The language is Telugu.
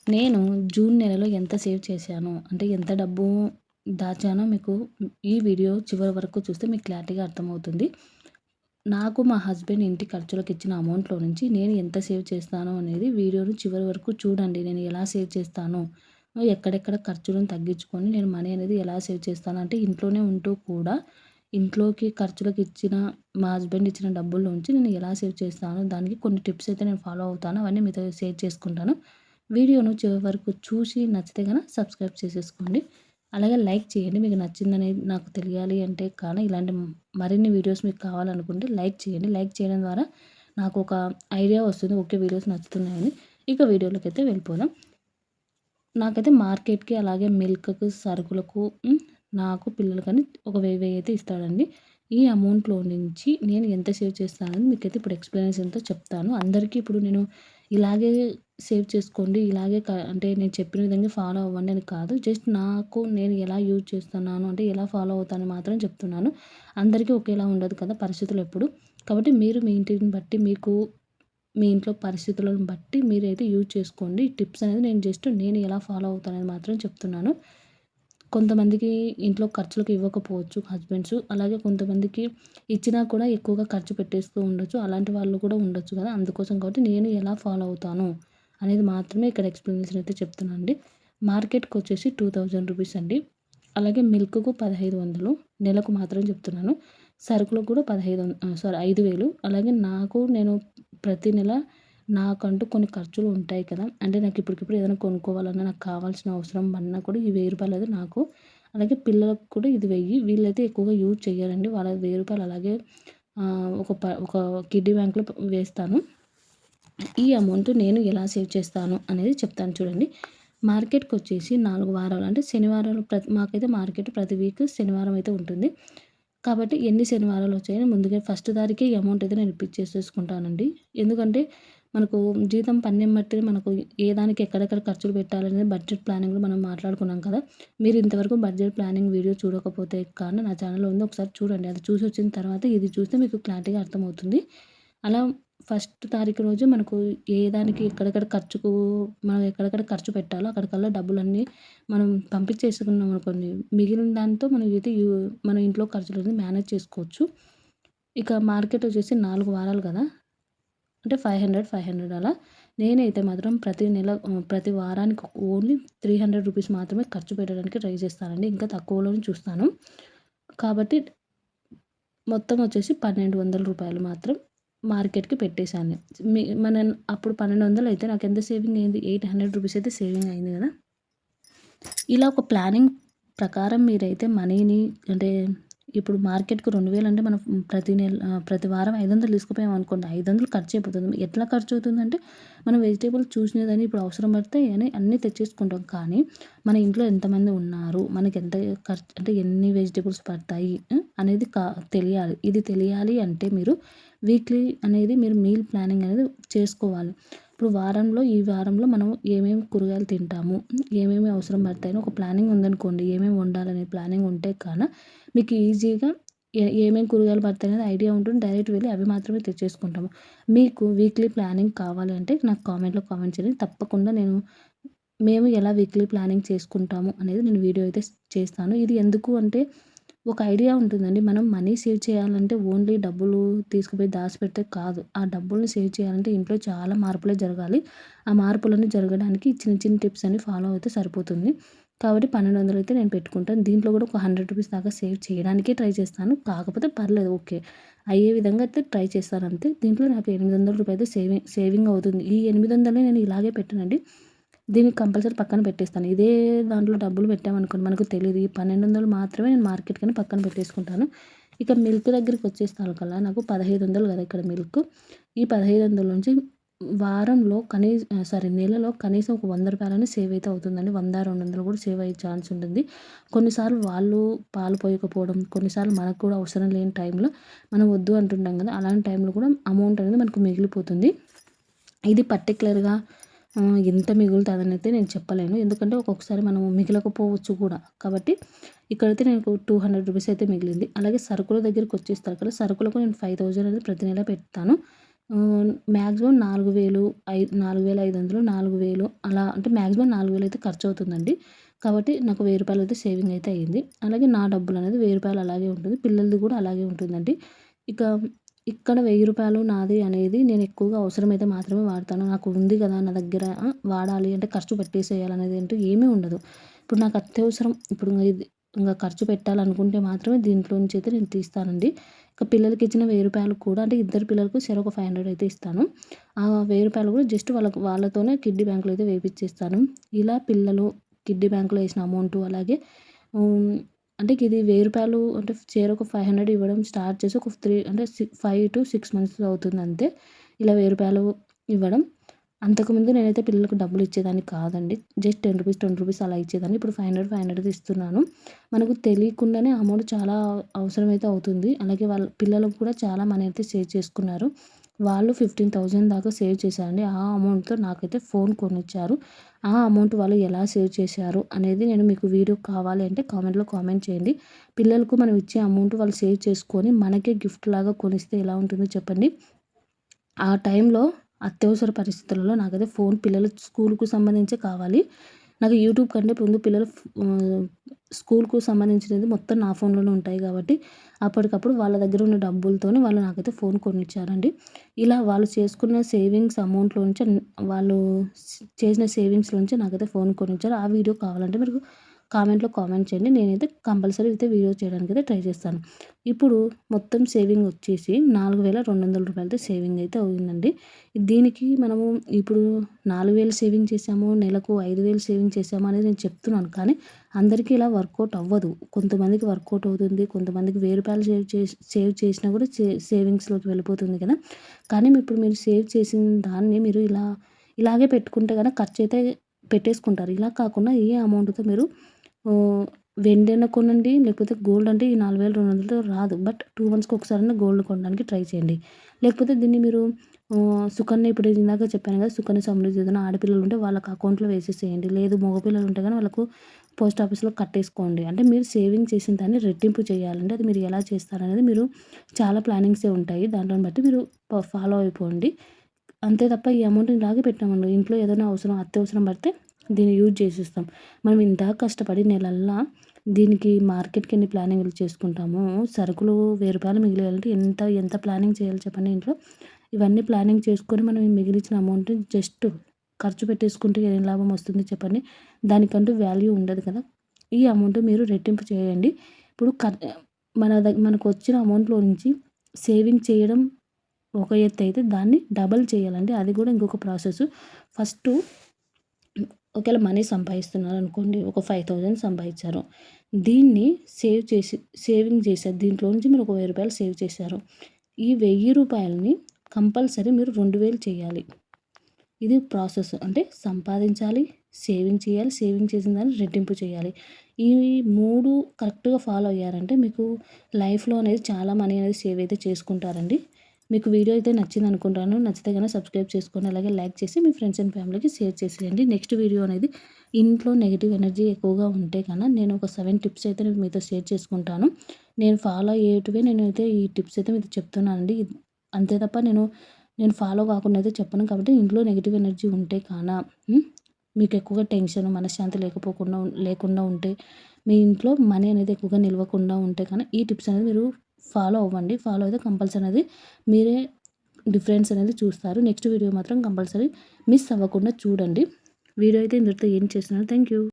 నేను జూన్ నెలలో ఎంత సేవ్ చేశాను, అంటే ఎంత డబ్బు దాచానో మీకు ఈ వీడియో చివరి వరకు చూస్తే మీకు క్లారిటీగా అర్థమవుతుంది. నాకు మా హస్బెండ్ ఇంటి ఖర్చులకు ఇచ్చిన అమౌంట్‌లో నుంచి నేను ఎంత సేవ్ చేస్తాను అనేది వీడియోని చివరి వరకు చూడండి. నేను ఎలా సేవ్ చేస్తాను, ఎక్కడెక్కడ ఖర్చులను తగ్గించుకొని నేను మనీ అనేది ఎలా సేవ్ చేస్తాను అంటే ఇంట్లోనే ఉంటూ కూడా ఇంట్లోకి ఖర్చులకు ఇచ్చిన మా హస్బెండ్ ఇచ్చిన డబ్బుల్లోంచి నేను ఎలా సేవ్ చేస్తాను, దానికి కొన్ని టిప్స్ అయితే నేను ఫాలో అవుతాను. అవన్నీ మీతో షేర్ చేసుకుంటాను. వీడియోను చివరి వరకు చూసి నచ్చితే గనక సబ్స్క్రైబ్ చేసేసుకోండి. అలాగే లైక్ చేయండి. మీకు నచ్చిందనేది నాకు తెలియాలి అంటే కానీ ఇలాంటి మరిన్ని వీడియోస్ మీకు కావాలనుకుంటే లైక్ చేయండి. లైక్ చేయడం ద్వారా నాకు ఒక ఐడియా వస్తుంది. ఓకే, వీడియోస్ నచ్చుతున్నాయని. ఇక వీడియోలోకైతే వెళ్ళిపోదాం. నాకైతే మార్కెట్‌కి అలాగే మిల్క్‌కు, సరుకులకు నాకు పిల్లలకని ఒక 1000 అయితే ఇస్తాడండి. ఈ అమౌంట్‌లో నుంచి నేను ఎంత సేవ్ చేస్తానని మీకైతే ఇప్పుడు ఎక్స్‌ప్లనేషన్‌తో చెప్తాను. అందరికీ ఇప్పుడు నేను ఇలాగే సేవ్ చేసుకోండి, ఇలాగే అంటే నేను చెప్పిన విధంగా ఫాలో అవ్వండి అని కాదు. జస్ట్ నాకు నేను ఎలా యూజ్ చేస్తున్నాను అంటే ఎలా ఫాలో అవుతానని మాత్రం చెప్తున్నాను. అందరికీ ఒకేలా ఉండదు కదా పరిస్థితులు ఎప్పుడు. కాబట్టి మీరు మీ ఇంటిని బట్టి మీకు మీ ఇంట్లో పరిస్థితులను బట్టి మీరైతే యూజ్ చేసుకోండి. టిప్స్ అనేది నేను ఎలా ఫాలో అవుతానని మాత్రం చెప్తున్నాను. కొంతమందికి ఇంట్లో ఖర్చులకు ఇవ్వకపోవచ్చు హస్బెండ్స్. అలాగే కొంతమందికి ఇచ్చినా కూడా ఎక్కువగా ఖర్చు పెట్టేస్తూ ఉండొచ్చు. అలాంటి వాళ్ళు కూడా ఉండొచ్చు కదా! అందుకోసం కాబట్టి నేను ఎలా ఫాలో అవుతాను అనేది మాత్రమే ఇక్కడ ఎక్స్‌ప్లనేషన్ అయితే చెప్తున్నానండి. మార్కెట్‌కొచ్చేసి రూ. 2000 అండి. అలాగే మిల్క్‌కు 1500 నెలకు మాత్రం చెప్తున్నాను. సరుకులకు కూడా 5000 అలాగే నేను ప్రతి నెల నాకంటూ కొన్ని ఖర్చులు ఉంటాయి కదా! అంటే నాకు ఇప్పటికిప్పుడు ఏదైనా కొనుక్కోవాలన్నా, నాకు కావాల్సిన అవసరం పడినా కూడా ఈ రూ. 1000 అనేది నాకు. అలాగే పిల్లలకు కూడా ఇది 1000. వీళ్ళైతే ఎక్కువగా యూజ్ చెయ్యరండి. వాళ్ళ రూ. 1000 అలాగే ఒక కిడ్డీ బ్యాంక్‌లో వేస్తాను. ఈ అమౌంట్ నేను ఎలా సేవ్ చేస్తాను అనేది చెప్తాను చూడండి. మార్కెట్‌కొచ్చేసి 4 వారాలు అంటే శనివారాలు మాకైతే మార్కెట్ ప్రతి వీక్ శనివారం అయితే ఉంటుంది. కాబట్టి ఎన్ని శనివారాలు వచ్చాయని ముందుగా ఫస్ట్ తారీఖే ఈ అమౌంట్ అయితే నేను ఇప్పించేసేసుకుంటానండి. ఎందుకంటే మనకు జీతం పనిని బట్టి మనకు ఏ దానికి ఎక్కడెక్కడ ఖర్చులు పెట్టాలనేది బడ్జెట్ ప్లానింగ్‌లో మనం మాట్లాడుకున్నాం కదా! మీరు ఇంతవరకు బడ్జెట్ ప్లానింగ్ వీడియో చూడకపోతే కానీ నా ఛానెల్‌లో ఉంది, ఒకసారి చూడండి. అది చూసి వచ్చిన తర్వాత ఇది చూస్తే మీకు క్లారిటీగా అర్థమవుతుంది. అలా ఫస్ట్ తారీఖు రోజు మనకు ఏ దానికి మనం ఎక్కడెక్కడ ఖర్చు పెట్టాలో అక్కడికల్లా డబ్బులన్నీ మనం పంపించేసుకున్నాం అనుకోండి, మిగిలిన దాంతో మనం అయితే మన ఇంట్లో ఖర్చులన్నీ మేనేజ్ చేసుకోవచ్చు. ఇక మార్కెట్ వచ్చేసి 4 వారాలు కదా! అంటే 500 అలా. నేనైతే మాత్రం ప్రతి వారానికి ఓన్లీ రూ. 300 మాత్రమే ఖర్చు పెట్టడానికి ట్రై చేస్తానండి. ఇంకా తక్కువలోనే చూస్తాను. కాబట్టి మొత్తం వచ్చేసి రూ. 1200 మాత్రం మార్కెట్‌కి పెట్టేశాను. మనం అప్పుడు 1200 అయితే నాకెంత సేవింగ్ అయింది? రూ. 800 అయితే సేవింగ్ అయింది కదా! ఇలా ఒక ప్లానింగ్ ప్రకారం మీరైతే మనీని అంటే ఇప్పుడు మార్కెట్‌కి 2000 అంటే మనం ప్రతి వారం 500 తీసుకుపోయామనుకోండి, 500 ఖర్చయిపోతుంది. ఎట్లా ఖర్చవుతుందంటే మనం వెజిటబుల్స్ చూసినదని ఇప్పుడు అవసరం పడితే అన్నీ తెచ్చేసుకుంటాం. కానీ మన ఇంట్లో ఎంతమంది ఉన్నారు, మనకెంత అంటే ఎన్ని వెజిటబుల్స్ పడతాయి అనేది తెలియాలి. ఇది తెలియాలి అంటే మీరు వీక్లీ అనేది మీరు మీల్ ప్లానింగ్ అనేది చేసుకోవాలి. ఇప్పుడు ఈ వారంలో మనం ఏమేమి కూరగాయలు తింటాము, ఏమేమి అవసరం పడతాయని ఒక ప్లానింగ్ ఉందనుకోండి. ఏమేమి వండాలనే ప్లానింగ్ ఉంటే మీకు ఈజీగా ఏమేమి కూరగాయలు పడతాయనేది ఐడియా ఉంటుంది. డైరెక్ట్ వెళ్ళి అవి మాత్రమే తెచ్చేసుకుంటాము. మీకు వీక్లీ ప్లానింగ్ కావాలి అంటే నాకు కామెంట్‌లో కామెంట్ చేయండి. తప్పకుండా మేము ఎలా వీక్లీ ప్లానింగ్ చేసుకుంటాము అనేది నేను వీడియో అయితే చేస్తాను. ఇది ఎందుకు అంటే ఒక ఐడియా ఉంటుందండి. మనం మనీ సేవ్ చేయాలంటే ఓన్లీ డబ్బులు తీసుకుపోయి దాచిపెడితే కాదు. ఆ డబ్బుల్ని సేవ్ చేయాలంటే ఇంట్లో చాలా మార్పులే జరగాలి. ఆ మార్పులన్నీ జరగడానికి చిన్న చిన్న టిప్స్ అన్ని ఫాలో అయితే సరిపోతుంది. కాబట్టి 1200 అయితే నేను పెట్టుకుంటాను. దీంట్లో కూడా ఒక రూ. 100 దాకా సేవ్ చేయడానికే ట్రై చేస్తాను. కాకపోతే పర్లేదు, ఓకే, అయ్యే విధంగా అయితే ట్రై చేస్తాను అంతే. దీంట్లో నాకు రూ. 800 అయితే సేవింగ్ అవుతుంది. ఈ 800 నేను ఇలాగే పెట్టానండి. దీన్ని కంపల్సరీ పక్కన పెట్టేస్తాను. ఇదే దాంట్లో డబ్బులు పెట్టామనుకోండి మనకు తెలీదు. ఈ 1200 మాత్రమే నేను మార్కెట్‌కని పక్కన పెట్టేసుకుంటాను. ఇక మిల్క్ దగ్గరికి వచ్చేసరికల్లా నాకు 1500 కదా ఇక్కడ మిల్క్. ఈ 1500 నుంచి నెలలో కనీసం ఒక రూ. 100 సేవ్ అయితే అవుతుందండి. 100, 200 కూడా సేవ్ అయ్యే ఛాన్స్ ఉంటుంది. కొన్నిసార్లు వాళ్ళు పాలు పోయకపోవడం, కొన్నిసార్లు మనకు కూడా అవసరం లేని టైంలో మనం వద్దు అంటుంటాం కదా! అలాంటి టైంలో కూడా అమౌంట్ అనేది మనకు మిగిలిపోతుంది. ఇది పర్టిక్యులర్‌గా ఎంత మిగులుతదనైతే నేను చెప్పలేను. ఎందుకంటే ఒక్కొక్కసారి మనము మిగలకపోవచ్చు కూడా. కాబట్టి ఇక్కడైతే నాకు రూ. 200 అయితే మిగిలింది. అలాగే సరుకుల దగ్గరికొచ్చేసరికి సరుకులకు నేను 5000 అనేది ప్రతి నెల పెడతాను. మ్యాక్సిమం 4000, 4500, 4000 అలా అంటే మ్యాక్సిమం 4000 అయితే ఖర్చవుతుందండి. కాబట్టి నాకు రూ. 1000 అయితే సేవింగ్ అయితే అయ్యింది. అలాగే నా డబ్బులనేది రూ. 1000 అలాగే ఉంటుంది. పిల్లలది కూడా అలాగే ఉంటుందండి. ఇక ఇక్కడ రూ. 1000 నాది అనేది నేను ఎక్కువగా అవసరమైతే మాత్రమే వాడతాను. నాకు ఉంది కదా నా దగ్గర వాడాలి అంటే ఖర్చు పెట్టేసేయాలనేది అంటూ ఏమీ ఉండదు. ఇప్పుడు నాకు అత్యవసరం ఇప్పుడు ఇది ఖర్చు పెట్టాలనుకుంటే మాత్రమే దీంట్లో నుంచి అయితే నేను తీస్తానండి. ఇక పిల్లలకిచ్చిన రూ. 1000 కూడా అంటే ఇద్దరు పిల్లలకు చెరొక 500 అయితే ఇస్తాను. ఆ రూ. 1000 కూడా జస్ట్ వాళ్ళతోనే కిడ్డీ బ్యాంక్‌లో అయితే వేపిచ్చేస్తాను. ఇలా పిల్లలు కిడ్డీ బ్యాంక్‌లో ఏసిన అమౌంటు అలాగే హ్మ్. అంటే ఇది రూ. 1000 అంటే చెరొక 500 ఇవ్వడం స్టార్ట్ చేసి ఒక 5-6 మంత్స్ అవుతుంది అంతే. ఇలా రూ. 1000 ఇవ్వడం. అంతకుముందు నేనైతే పిల్లలకు డబ్బులు ఇచ్చేదాన్ని కాదండి. జస్ట్ రూ. 10, రూ. 20 అలా ఇచ్చేదాన్ని. ఇప్పుడు 500, 500 ఇస్తున్నాను. మనకు తెలియకుండానే అమౌంట్ చాలా అవసరమైతే అవుతుంది. అలాగే వాళ్ళ పిల్లలకు కూడా చాలా మనీ అయితే సేవ్ చేసుకున్నారు. వాళ్ళు 15,000 దాకా సేవ్ చేశారండి. ఆ అమౌంట్‌తో నాకైతే ఫోన్ కొనిచ్చారు. ఆ అమౌంట్ వాళ్ళు ఎలా సేవ్ చేశారు అనేది నేను మీకు వీడియో కావాలి అంటే కామెంట్‌లో కామెంట్ చేయండి. పిల్లలకు మనం ఇచ్చే అమౌంట్ వాళ్ళు సేవ్ చేసుకొని మనకే గిఫ్ట్ లాగా కొనిస్తే ఎలా ఉంటుందో చెప్పండి. ఆ టైంలో అత్యవసర పరిస్థితులలో నాకైతే ఫోన్ పిల్లలు స్కూలుకు సంబంధించే కావాలి. నాకు యూట్యూబ్ కంటే ముందు పిల్లలు స్కూలుకు సంబంధించినది మొత్తం నా ఫోన్‌లోనే ఉంటాయి కాబట్టి, అప్పటికప్పుడు వాళ్ళ దగ్గర ఉన్న డబ్బులతోనే వాళ్ళు నాకైతే ఫోన్ కొనిచ్చారండి. ఇలా వాళ్ళు చేసుకున్న సేవింగ్స్ అమౌంట్‌లో నుంచే వాళ్ళు చేసిన సేవింగ్స్‌లో నుంచే నాకైతే ఫోన్ కొనిచ్చారు. ఆ వీడియో కావాలంటే మీరు కామెంట్‌లో కామెంట్ చేయండి. నేనైతే కంపల్సరీ అయితే వీడియో చేయడానికైతే ట్రై చేస్తాను. ఇప్పుడు మొత్తం సేవింగ్ వచ్చేసి రూ. 4200 అయితే సేవింగ్ అయితే అయిందండి. దీనికి మనము ఇప్పుడు 4000 సేవింగ్ చేశాము, నెలకు 5000 సేవింగ్ చేశాము అనేది నేను చెప్తున్నాను. కానీ అందరికీ ఇలా వర్కౌట్ అవ్వదు. కొంతమందికి వర్కౌట్ అవుతుంది. కొంతమందికి రూ. 1000 సేవ్ చేసినా కూడా సేవింగ్స్‌లోకి వెళ్ళిపోతుంది కదా! కానీ ఇప్పుడు మీరు సేవ్ చేసిన దాన్ని మీరు ఇలాగే పెట్టుకుంటే గనక ఖర్చయితే పెట్టేసుకుంటారు. ఇలా కాకుండా ఈ అమౌంట్‌తో మీరు వెండైనా కొనండి. లేకపోతే గోల్డ్ అంటే ఈ 4200తో రాదు. బట్ 2 మంత్స్‌కి ఒకసారైనా గోల్డ్ కొనడానికి ట్రై చేయండి. లేకపోతే దీన్ని మీరు సుకన్య ఇప్పుడు ఇందాక చెప్పాను కదా! సుకన్య సమృద్ధి యోజన ఆడపిల్లలు ఉంటే వాళ్ళకి అకౌంట్‌లో వేసేసేయండి. లేదు మగపిల్లలు ఉంటే గాని వాళ్ళకు పోస్ట్ ఆఫీస్‌లో కట్టేసుకోండి. అంటే మీరు సేవింగ్ చేసిన దాన్ని రెట్టింపు చేయాలండి. అది మీరు ఎలా చేస్తారనేది మీరు చాలా ప్లానింగ్సే ఉంటాయి. దాంట్లోని బట్టి మీరు ఫాలో అయిపోండి. అంతే తప్ప ఈ అమౌంట్‌ని ఇలాగే పెట్టామనుకో ఇంట్లో ఏదైనా అత్యవసరం పడితే దీన్ని యూజ్ చేసేస్తాం. మనం ఇంత కష్టపడి నెలల్లా దీనికి మార్కెట్‌కి ఎన్ని ప్లానింగ్‌లు చేసుకుంటామో, సరుకులు రూ. 1000 మిగిలియాలంటే ఎంత ప్లానింగ్ చేయాలి చెప్పండి ఇంట్లో. ఇవన్నీ ప్లానింగ్ చేసుకొని మనం ఈ మిగిలిచిన అమౌంట్‌ని జస్ట్ ఖర్చు పెట్టేసుకుంటే ఏం లాభం వస్తుంది చెప్పండి. దానికంటూ వాల్యూ ఉండదు కదా! ఈ అమౌంట్ మీరు రెట్టింపు చేయండి. ఇప్పుడు మనకొచ్చిన అమౌంట్‌లో నుంచి సేవింగ్ చేయడం ఒక ఎత్తయితే దాన్ని డబల్ చేయాలండి. అది కూడా ఇంకొక ప్రాసెస్. ఫస్టు ఒకవేళ మనీ సంపాదిస్తున్నారనుకోండి. ఒక 5000 సంపాదించారు. దీన్ని సేవింగ్ చేశారు. దీంట్లో నుంచి మీరు ఒక రూ. 1000 సేవ్ చేశారు. ఈ రూ. 1000ని కంపల్సరీ మీరు 2000 చేయాలి. ఇది ప్రాసెస్. అంటే సంపాదించాలి, సేవింగ్ చేయాలి, సేవింగ్ చేసిన దాన్ని రెట్టింపు చేయాలి. ఈ 3 కరెక్ట్‌గా ఫాలో అయ్యారంటే మీకు లైఫ్‌లో అనేది చాలా మనీ అనేది సేవ్ అయితే చేసుకుంటారండి. మీకు వీడియో అయితే నచ్చిందనుకుంటాను. నచ్చితే గనక సబ్స్క్రైబ్ చేసుకోండి. అలాగే లైక్ చేసి మీ ఫ్రెండ్స్ అండ్ ఫ్యామిలీకి షేర్ చేసేయండి. నెక్స్ట్ వీడియో అనేది ఇంట్లో నెగెటివ్ ఎనర్జీ ఎక్కువగా ఉంటే నేను ఒక 7 టిప్స్ అయితే నేను మీతో షేర్ చేసుకుంటాను. నేను ఫాలో అయ్యేటివే నేనైతే ఈ టిప్స్ అయితే మీతో చెప్తున్నానండి. అంతే తప్ప నేను ఫాలో కాకుండా అయితే చెప్పను. కాబట్టి ఇంట్లో నెగెటివ్ ఎనర్జీ ఉంటే మీకు ఎక్కువగా టెన్షన్, మనశ్శాంతి లేకుండా ఉంటే, మీ ఇంట్లో మనీ అనేది ఎక్కువగా నిలవకుండా ఉంటే ఈ టిప్స్ అనేది మీరు ఫాలో అవ్వండి. ఫాలో అయితే కంపల్సరీ అనేది మీరే డిఫరెన్స్ అనేది చూస్తారు. నెక్స్ట్ వీడియో మాత్రం కంపల్సరీ మిస్ అవ్వకుండా చూడండి. వీడియో అయితే ఇంతటితో ఎండ్ చేస్తున్నాను. Thank you.